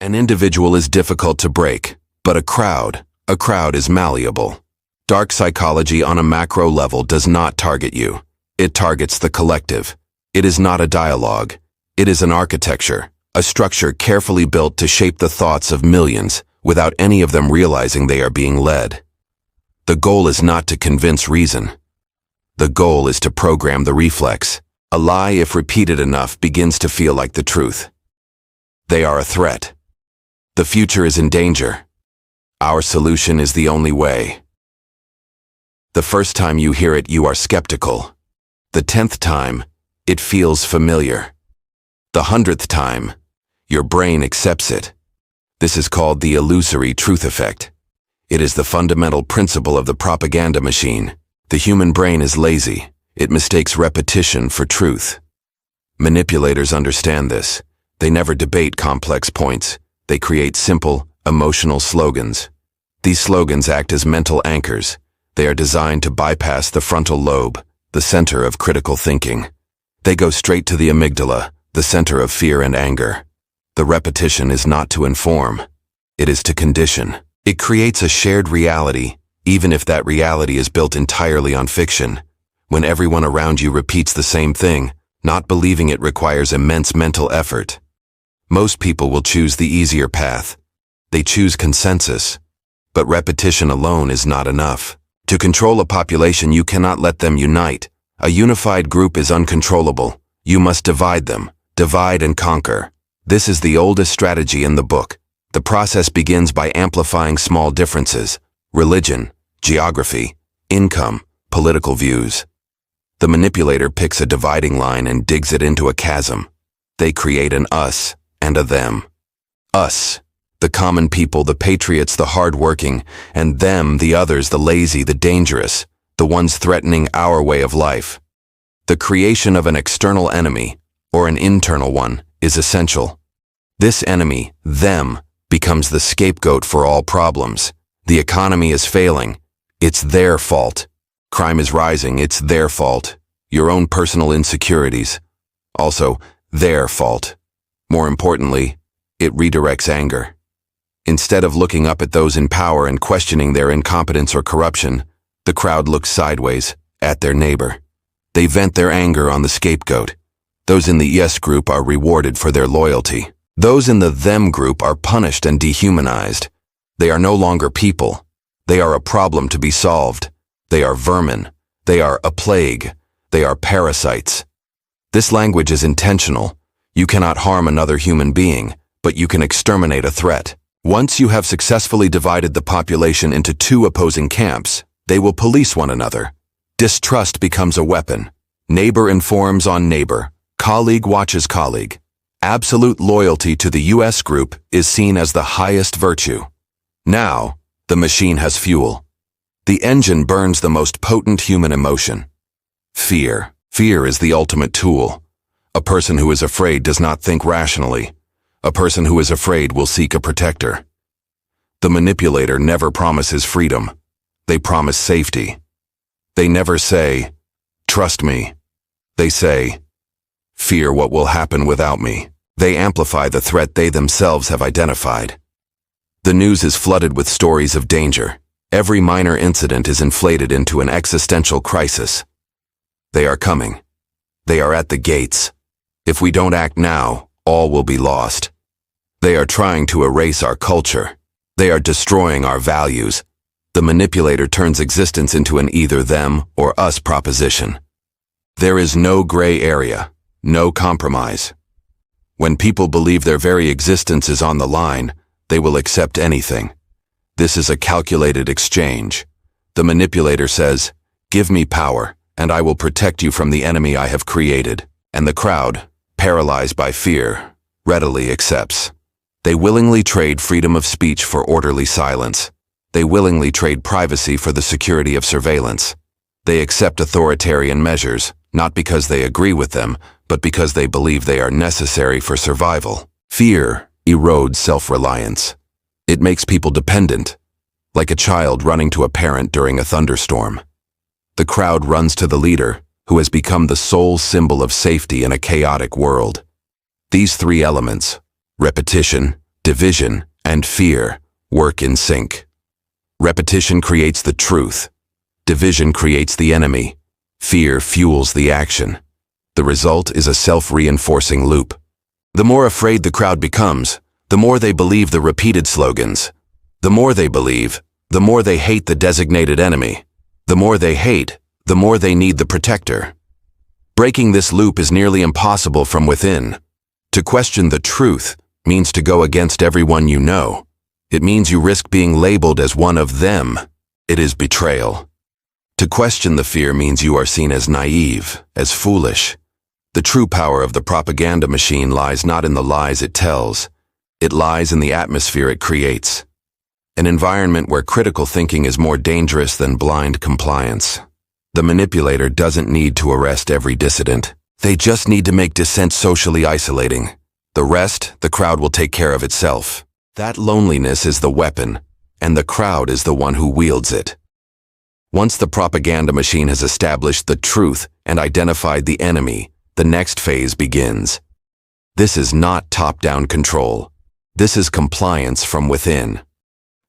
An individual is difficult to break, but a crowd is malleable. Dark psychology on a macro level does not target you. It targets the collective. It is not a dialogue. It is an architecture, a structure carefully built to shape the thoughts of millions without any of them realizing they are being led. The goal is not to convince reason. The goal is to program the reflex. A lie, if repeated enough, begins to feel like the truth. They are a threat. The future is in danger. Our solution is the only way. The first time you hear it, you are skeptical. The 10th time, it feels familiar. The 100th time, your brain accepts it. This is called the illusory truth effect. It is the fundamental principle of the propaganda machine. The human brain is lazy. It mistakes repetition for truth. Manipulators understand this. They never debate complex points. They create simple, emotional slogans. These slogans act as mental anchors. They are designed to bypass the frontal lobe, the center of critical thinking. They go straight to the amygdala, the center of fear and anger. The repetition is not to inform. It is to condition. It creates a shared reality, even if that reality is built entirely on fiction. When everyone around you repeats the same thing, not believing it requires immense mental effort. Most people will choose the easier path. They choose consensus. But repetition alone is not enough. To control a population, you cannot let them unite. A unified group is uncontrollable. You must divide them, divide and conquer. This is the oldest strategy in the book. The process begins by amplifying small differences: religion, geography, income, political views. The manipulator picks a dividing line and digs it into a chasm. They create an us and a them. Us, the common people, the patriots, the hard-working, and them, the others, the lazy, the dangerous, the ones threatening our way of life. The creation of an external enemy, or an internal one, is essential. This enemy, them, becomes the scapegoat for all problems. The economy is failing. It's their fault. Crime is rising. It's their fault. Your own personal insecurities. Also, their fault. More importantly, it redirects anger. Instead of looking up at those in power and questioning their incompetence or corruption, the crowd looks sideways at their neighbor. They vent their anger on the scapegoat. Those in the yes group are rewarded for their loyalty. Those in the them group are punished and dehumanized. They are no longer people. They are a problem to be solved. They are vermin. They are a plague. They are parasites. This language is intentional. You cannot harm another human being, but you can exterminate a threat. Once you have successfully divided the population into two opposing camps, they will police one another. Distrust becomes a weapon. Neighbor informs on neighbor. Colleague watches colleague. Absolute loyalty to the US group is seen as the highest virtue. Now, the machine has fuel. The engine burns the most potent human emotion. Fear. Fear is the ultimate tool. A person who is afraid does not think rationally. A person who is afraid will seek a protector. The manipulator never promises freedom. They promise safety. They never say, "Trust me." They say, "Fear what will happen without me." They amplify the threat they themselves have identified. The news is flooded with stories of danger. Every minor incident is inflated into an existential crisis. They are coming. They are at the gates. If we don't act now, all will be lost. They are trying to erase our culture. They are destroying our values. The manipulator turns existence into an either them or us proposition. There is no gray area, no compromise. When people believe their very existence is on the line, they will accept anything. This is a calculated exchange. The manipulator says, "Give me power, and I will protect you from the enemy I have created." And the crowd, paralyzed by fear, readily accepts. They willingly trade freedom of speech for orderly silence. They willingly trade privacy for the security of surveillance. They accept authoritarian measures, not because they agree with them, but because they believe they are necessary for survival. Fear erodes self-reliance. It makes people dependent, like a child running to a parent during a thunderstorm. The crowd runs to the leader, who has become the sole symbol of safety in a chaotic world. These three elements, repetition, Division and fear work in sync. Repetition creates the truth. Division creates the enemy. Fear fuels the action. The result is a self-reinforcing loop. The more afraid the crowd becomes, the more they believe the repeated slogans. The more they believe, the more they hate the designated enemy. The more they hate, the more they need the protector. Breaking this loop is nearly impossible from within. To question the truth means to go against everyone you know. It means you risk being labeled as one of them. It is betrayal. To question the fear means you are seen as naive, as foolish. The true power of the propaganda machine lies not in the lies it tells. It lies in the atmosphere it creates. An environment where critical thinking is more dangerous than blind compliance. The manipulator doesn't need to arrest every dissident. They just need to make dissent socially isolating. The rest, the crowd will take care of itself. That loneliness is the weapon, and the crowd is the one who wields it. Once the propaganda machine has established the truth and identified the enemy, the next phase begins. This is not top-down control. This is compliance from within.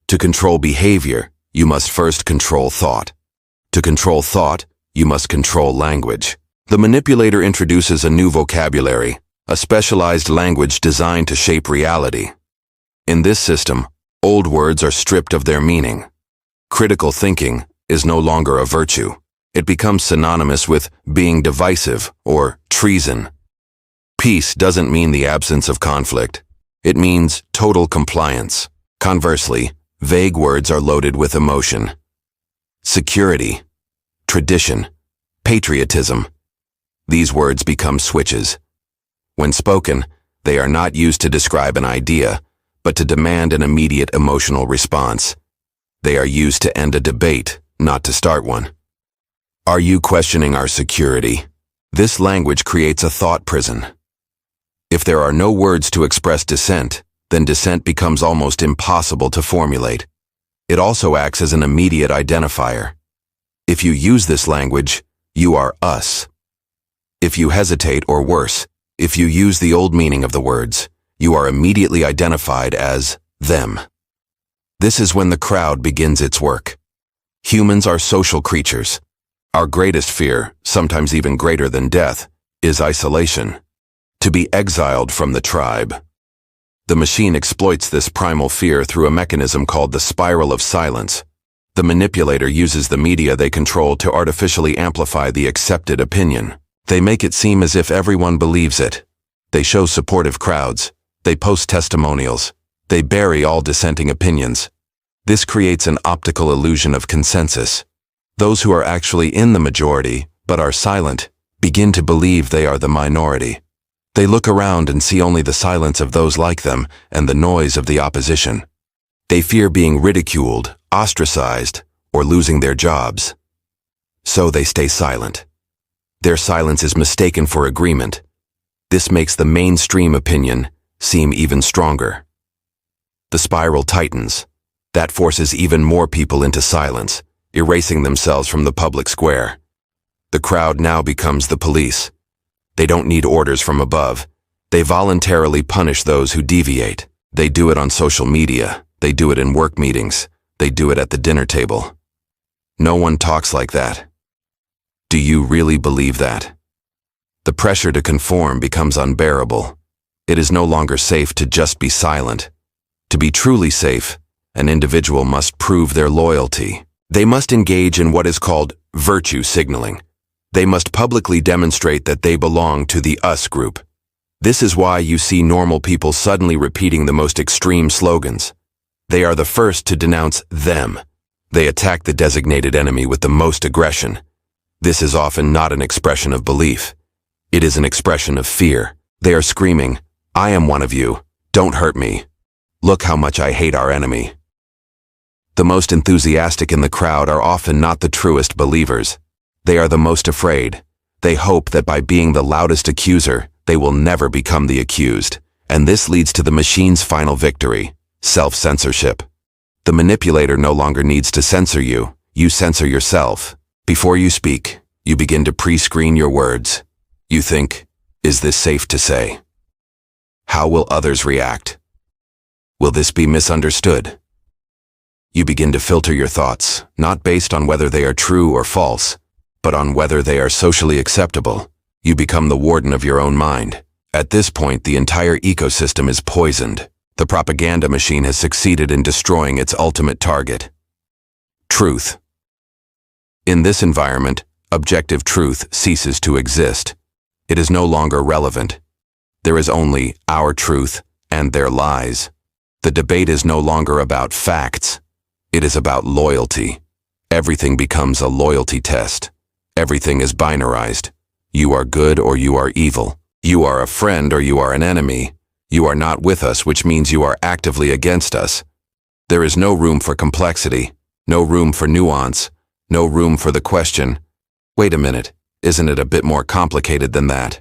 To control behavior, you must first control thought. To control thought, you must control language. The manipulator introduces a new vocabulary, a specialized language designed to shape reality. In this system, old words are stripped of their meaning. Critical thinking is no longer a virtue. It becomes synonymous with being divisive or treason. Peace doesn't mean the absence of conflict. It means total compliance. Conversely, vague words are loaded with emotion. Security, tradition, patriotism. These words become switches. When spoken, they are not used to describe an idea, but to demand an immediate emotional response. They are used to end a debate, not to start one. Are you questioning our security? This language creates a thought prison. If there are no words to express dissent, then dissent becomes almost impossible to formulate. It also acts as an immediate identifier. If you use this language, you are us. If you hesitate, or worse, if you use the old meaning of the words, you are immediately identified as them. This is when the crowd begins its work. Humans are social creatures. Our greatest fear, sometimes even greater than death, is isolation. To be exiled from the tribe. The machine exploits this primal fear through a mechanism called the spiral of silence. The manipulator uses the media they control to artificially amplify the accepted opinion. They make it seem as if everyone believes it. They show supportive crowds. They post testimonials. They bury all dissenting opinions. This creates an optical illusion of consensus. Those who are actually in the majority, but are silent, begin to believe they are the minority. They look around and see only the silence of those like them and the noise of the opposition. They fear being ridiculed, ostracized, or losing their jobs. So they stay silent. Their silence is mistaken for agreement. This makes the mainstream opinion seem even stronger. The spiral tightens. That forces even more people into silence, erasing themselves from the public square. The crowd now becomes the police. They don't need orders from above. They voluntarily punish those who deviate. They do it on social media. They do it in work meetings. They do it at the dinner table. No one talks like that. Do you really believe that? The pressure to conform becomes unbearable. It is no longer safe to just be silent. To be truly safe, an individual must prove their loyalty. They must engage in what is called virtue signaling. They must publicly demonstrate that they belong to the us group. This is why you see normal people suddenly repeating the most extreme slogans. They are the first to denounce them. They attack the designated enemy with the most aggression. This is often not an expression of belief. It is an expression of fear. They are screaming, "I am one of you. Don't hurt me. Look how much I hate our enemy." The most enthusiastic in the crowd are often not the truest believers. They are the most afraid. They hope that by being the loudest accuser, they will never become the accused. And this leads to the machine's final victory, self-censorship. The manipulator no longer needs to censor you. You censor yourself. Before you speak, you begin to pre-screen your words. You think, is this safe to say? How will others react? Will this be misunderstood? You begin to filter your thoughts, not based on whether they are true or false, but on whether they are socially acceptable. You become the warden of your own mind. At this point, the entire ecosystem is poisoned. The propaganda machine has succeeded in destroying its ultimate target. Truth. In this environment, objective truth ceases to exist. It is no longer relevant. There is only our truth and their lies. The debate is no longer about facts. It is about loyalty. Everything becomes a loyalty test. Everything is binarized. You are good or you are evil. You are a friend or you are an enemy. You are not with us, which means you are actively against us. There is no room for complexity, no room for nuance, no room for the question, wait a minute, isn't it a bit more complicated than that?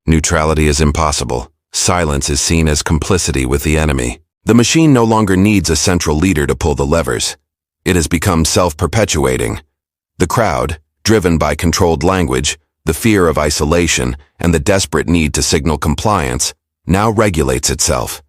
Neutrality is impossible. Silence is seen as complicity with the enemy. The machine no longer needs a central leader to pull the levers. It has become self-perpetuating. The crowd, driven by controlled language, the fear of isolation, and the desperate need to signal compliance, now regulates itself.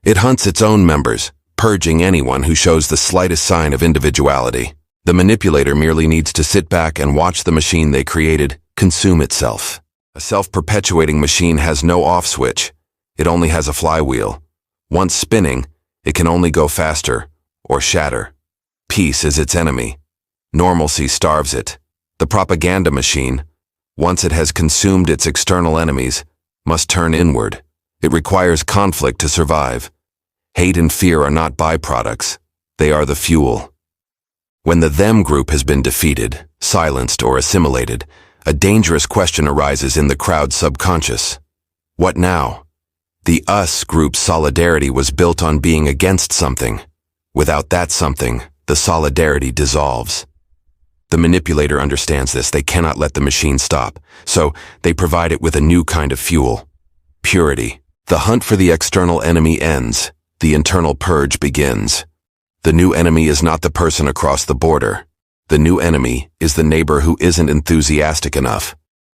It hunts its own members, purging anyone who shows the slightest sign of individuality. The manipulator merely needs to sit back and watch the machine they created consume itself. A self-perpetuating machine has no off switch. It only has a flywheel. Once spinning, it can only go faster or shatter. Peace is its enemy. Normalcy starves it. The propaganda machine, once it has consumed its external enemies, must turn inward. It requires conflict to survive. Hate and fear are not byproducts. They are the fuel. When the them group has been defeated, silenced, or assimilated, a dangerous question arises in the crowd's subconscious. What now? The us group's solidarity was built on being against something. Without that something, the solidarity dissolves. The manipulator understands this. They cannot let the machine stop, so they provide it with a new kind of fuel. Purity. The hunt for the external enemy ends. The internal purge begins. The new enemy is not the person across the border. The new enemy is the neighbor who isn't enthusiastic enough,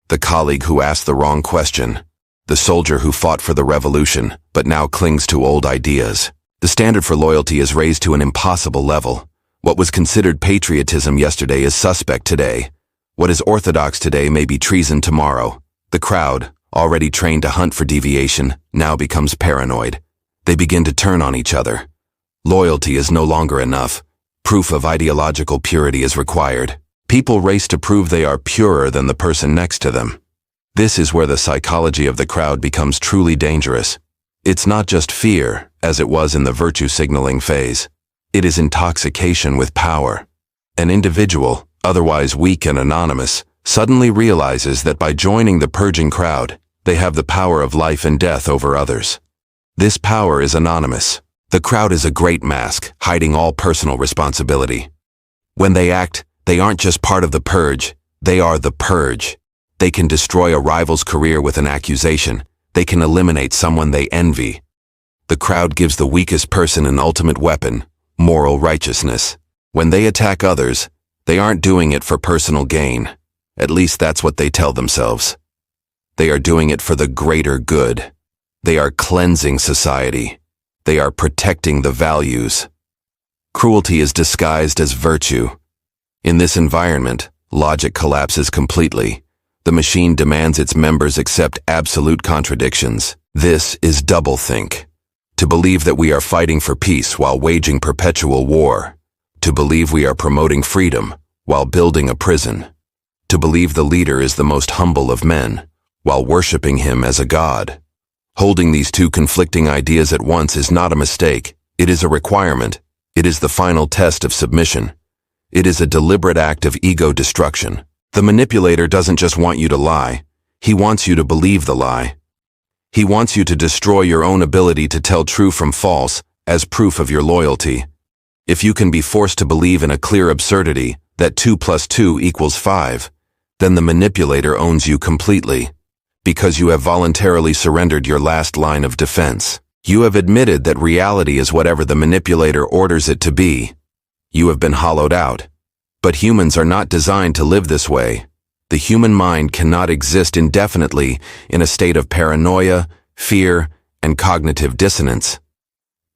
the colleague who asked the wrong question, the soldier who fought for the revolution but now clings to old ideas. The standard for loyalty is raised to an impossible level. What was considered patriotism yesterday is suspect today. What is orthodox today may be treason tomorrow. The crowd, already trained to hunt for deviation, now becomes paranoid. They begin to turn on each other. Loyalty is no longer enough. Proof of ideological purity is required. People race to prove they are purer than the person next to them. This is where the psychology of the crowd becomes truly dangerous. It's not just fear, as it was in the virtue signaling phase. It is intoxication with power. An individual, otherwise weak and anonymous, suddenly realizes that by joining the purging crowd, they have the power of life and death over others. This power is anonymous. The crowd is a great mask, hiding all personal responsibility. When they act, they aren't just part of the purge, they are the purge. They can destroy a rival's career with an accusation. They can eliminate someone they envy. The crowd gives the weakest person an ultimate weapon, moral righteousness. When they attack others, they aren't doing it for personal gain. At least that's what they tell themselves. They are doing it for the greater good. They are cleansing society. They are protecting the values. Cruelty is disguised as virtue. In this environment, logic collapses completely. The machine demands its members accept absolute contradictions. This is doublethink. To believe that we are fighting for peace while waging perpetual war. To believe we are promoting freedom while building a prison. To believe the leader is the most humble of men while worshiping him as a god. Holding these two conflicting ideas at once is not a mistake. It is a requirement. It is the final test of submission. It is a deliberate act of ego destruction. The manipulator doesn't just want you to lie. He wants you to believe the lie. He wants you to destroy your own ability to tell true from false as proof of your loyalty. If you can be forced to believe in a clear absurdity that 2 + 2 = 5, then the manipulator owns you completely. Because you have voluntarily surrendered your last line of defense. You have admitted that reality is whatever the manipulator orders it to be. You have been hollowed out. But humans are not designed to live this way. The human mind cannot exist indefinitely in a state of paranoia, fear, and cognitive dissonance.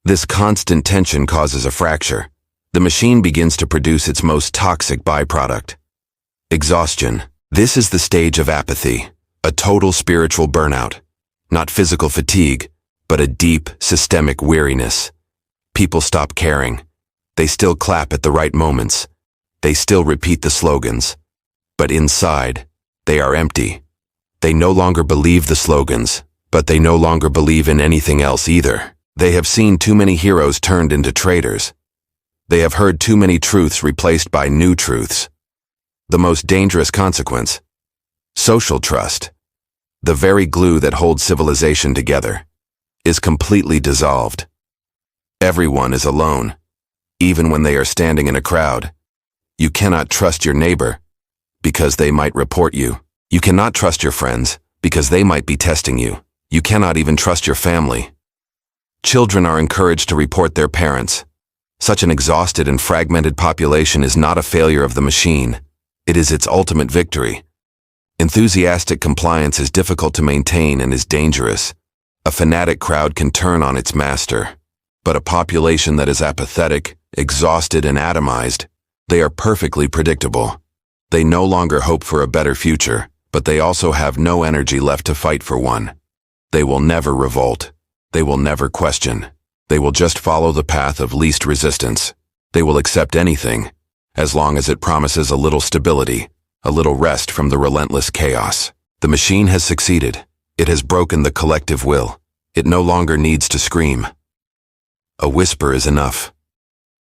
This constant tension causes a fracture. The machine begins to produce its most toxic byproduct: exhaustion. This is the stage of apathy, a total spiritual burnout. Not physical fatigue, but a deep, systemic weariness. People stop caring. They still clap at the right moments. They still repeat the slogans. But inside, they are empty. They no longer believe the slogans, but they no longer believe in anything else either. They have seen too many heroes turned into traitors. They have heard too many truths replaced by new truths. The most dangerous consequence: social trust, the very glue that holds civilization together, is completely dissolved. Everyone is alone, even when they are standing in a crowd. You cannot trust your neighbor, because they might report you. You cannot trust your friends, because they might be testing you. You cannot even trust your family. Children are encouraged to report their parents. Such an exhausted and fragmented population is not a failure of the machine. It is its ultimate victory. Enthusiastic compliance is difficult to maintain and is dangerous. A fanatic crowd can turn on its master. But a population that is apathetic, exhausted, and atomized, they are perfectly predictable. They no longer hope for a better future, but they also have no energy left to fight for one. They will never revolt. They will never question. They will just follow the path of least resistance. They will accept anything, as long as it promises a little stability, a little rest from the relentless chaos. The machine has succeeded. It has broken the collective will. It no longer needs to scream. A whisper is enough.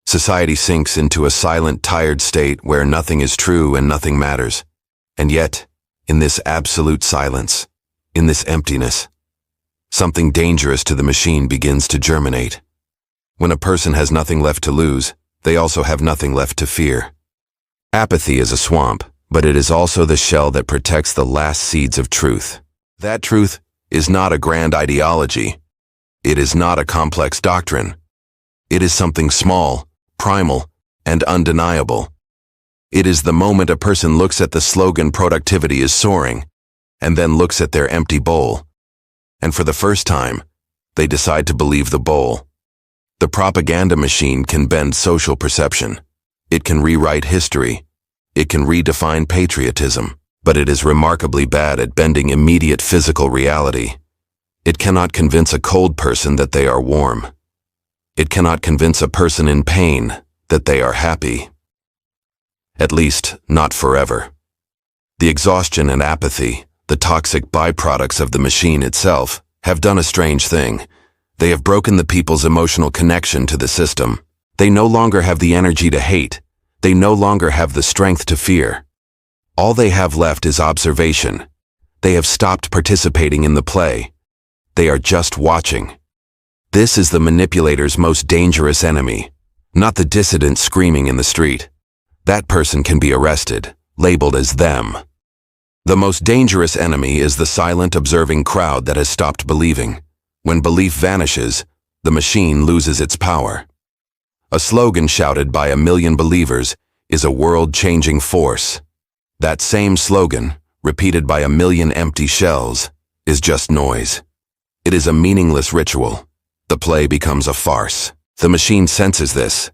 Society sinks into a silent, tired state where nothing is true and nothing matters. And yet, in this absolute silence, in this emptiness, something dangerous to the machine begins to germinate. When a person has nothing left to lose, they also have nothing left to fear. Apathy is a swamp, but it is also the shell that protects the last seeds of truth. That truth is not a grand ideology. It is not a complex doctrine. It is something small, primal, and undeniable. It is the moment a person looks at the slogan "productivity is soaring," and then looks at their empty bowl. And for the first time, they decide to believe the bowl. The propaganda machine can bend social perception. It can rewrite history. It can redefine patriotism, but it is remarkably bad at bending immediate physical reality. It cannot convince a cold person that they are warm. It cannot convince a person in pain that they are happy. At least, not forever. The exhaustion and apathy, the toxic byproducts of the machine itself, have done a strange thing. They have broken the people's emotional connection to the system. They no longer have the energy to hate. They no longer have the strength to fear. All they have left is observation. They have stopped participating in the play. They are just watching. This is the manipulator's most dangerous enemy, not the dissident screaming in the street. That person can be arrested, labeled as them. The most dangerous enemy is the silent, observing crowd that has stopped believing. When belief vanishes, the machine loses its power. A slogan shouted by 1,000,000 believers is a world-changing force. That same slogan, repeated by 1,000,000 empty shells, is just noise. It is a meaningless ritual. The play becomes a farce. The machine senses this.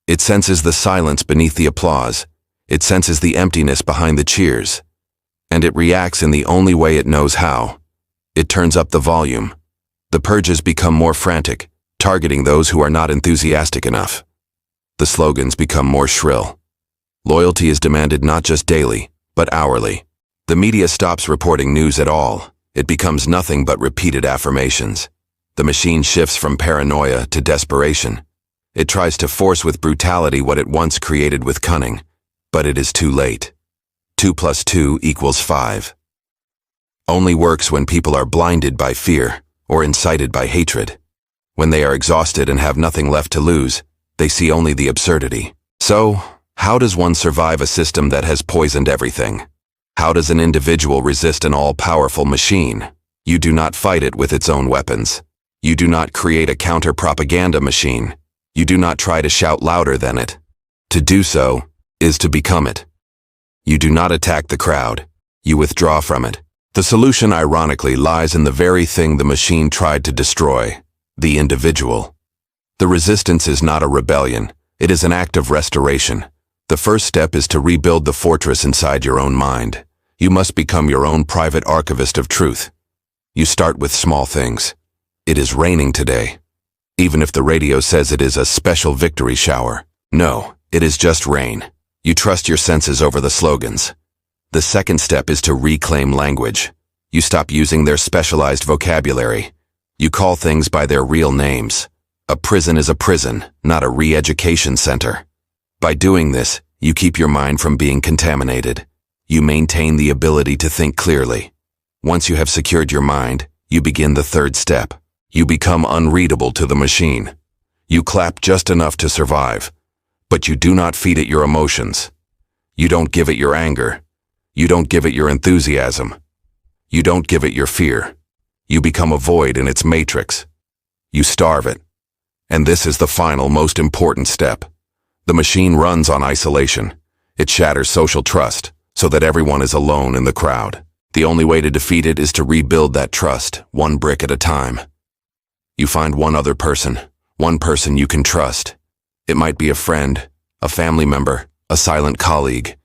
It senses the silence beneath the applause. It senses the emptiness behind the cheers. And it reacts in the only way it knows how. It turns up the volume. The purges become more frantic, targeting those who are not enthusiastic enough. The slogans become more shrill. Loyalty is demanded not just daily, but hourly. The media stops reporting news at all. It becomes nothing but repeated affirmations. The machine shifts from paranoia to desperation. It tries to force with brutality what it once created with cunning, but it is too late. 2 + 2 = 5. Only works when people are blinded by fear or incited by hatred. When they are exhausted and have nothing left to lose, they see only the absurdity. So, how does one survive a system that has poisoned everything? How does an individual resist an all-powerful machine? You do not fight it with its own weapons. You do not create a counter-propaganda machine. You do not try to shout louder than it. To do so is to become it. You do not attack the crowd. You withdraw from it. The solution, ironically, lies in the very thing the machine tried to destroy: the individual. The resistance is not a rebellion. It is an act of restoration. The first step is to rebuild the fortress inside your own mind. You must become your own private archivist of truth. You start with small things. It is raining today. Even if the radio says it is a special victory shower. No, it is just rain. You trust your senses over the slogans. The second step is to reclaim language. You stop using their specialized vocabulary. You call things by their real names. A prison is a prison, not a re-education center. By doing this, you keep your mind from being contaminated. You maintain the ability to think clearly. Once you have secured your mind, you begin the third step. You become unreadable to the machine. You clap just enough to survive, but you do not feed it your emotions. You don't give it your anger. You don't give it your enthusiasm. You don't give it your fear. You become a void in its matrix. You starve it. And this is the final, most important step. The machine runs on isolation. It shatters social trust, so that everyone is alone in the crowd. The only way to defeat it is to rebuild that trust, one brick at a time. You find one other person, one person you can trust. It might be a friend, a family member, a silent colleague.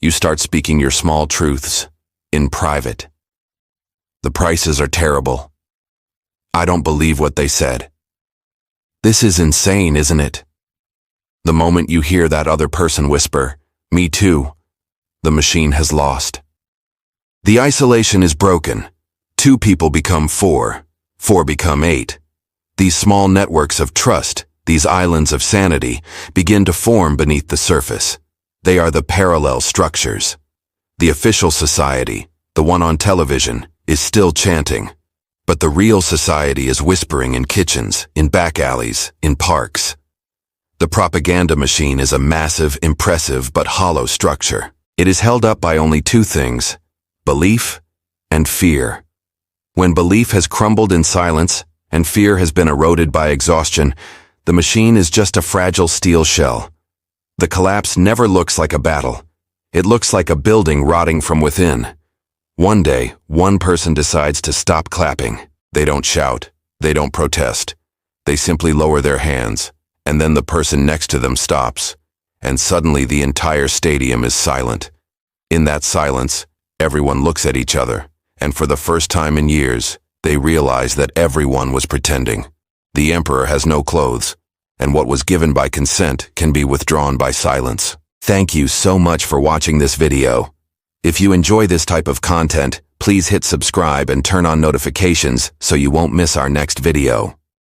You start speaking your small truths, in private. The prices are terrible. I don't believe what they said. This is insane, isn't it? The moment you hear that other person whisper, "Me too," the machine has lost. The isolation is broken. 2 people become 4, 4 become 8. These small networks of trust, these islands of sanity, begin to form beneath the surface. They are the parallel structures. The official society, the one on television, is still chanting. But the real society is whispering in kitchens, in back alleys, in parks. The propaganda machine is a massive, impressive, but hollow structure. It is held up by only 2 things: belief and fear. When belief has crumbled in silence and fear has been eroded by exhaustion, the machine is just a fragile steel shell. The collapse never looks like a battle. It looks like a building rotting from within. One day, one person decides to stop clapping. They don't shout. They don't protest. They simply lower their hands, and then the person next to them stops, and suddenly the entire stadium is silent. In that silence, everyone looks at each other, and for the first time in years, they realize that everyone was pretending. The emperor has no clothes, and what was given by consent can be withdrawn by silence. Thank you so much for watching this video. If you enjoy this type of content, please hit subscribe and turn on notifications so you won't miss our next video.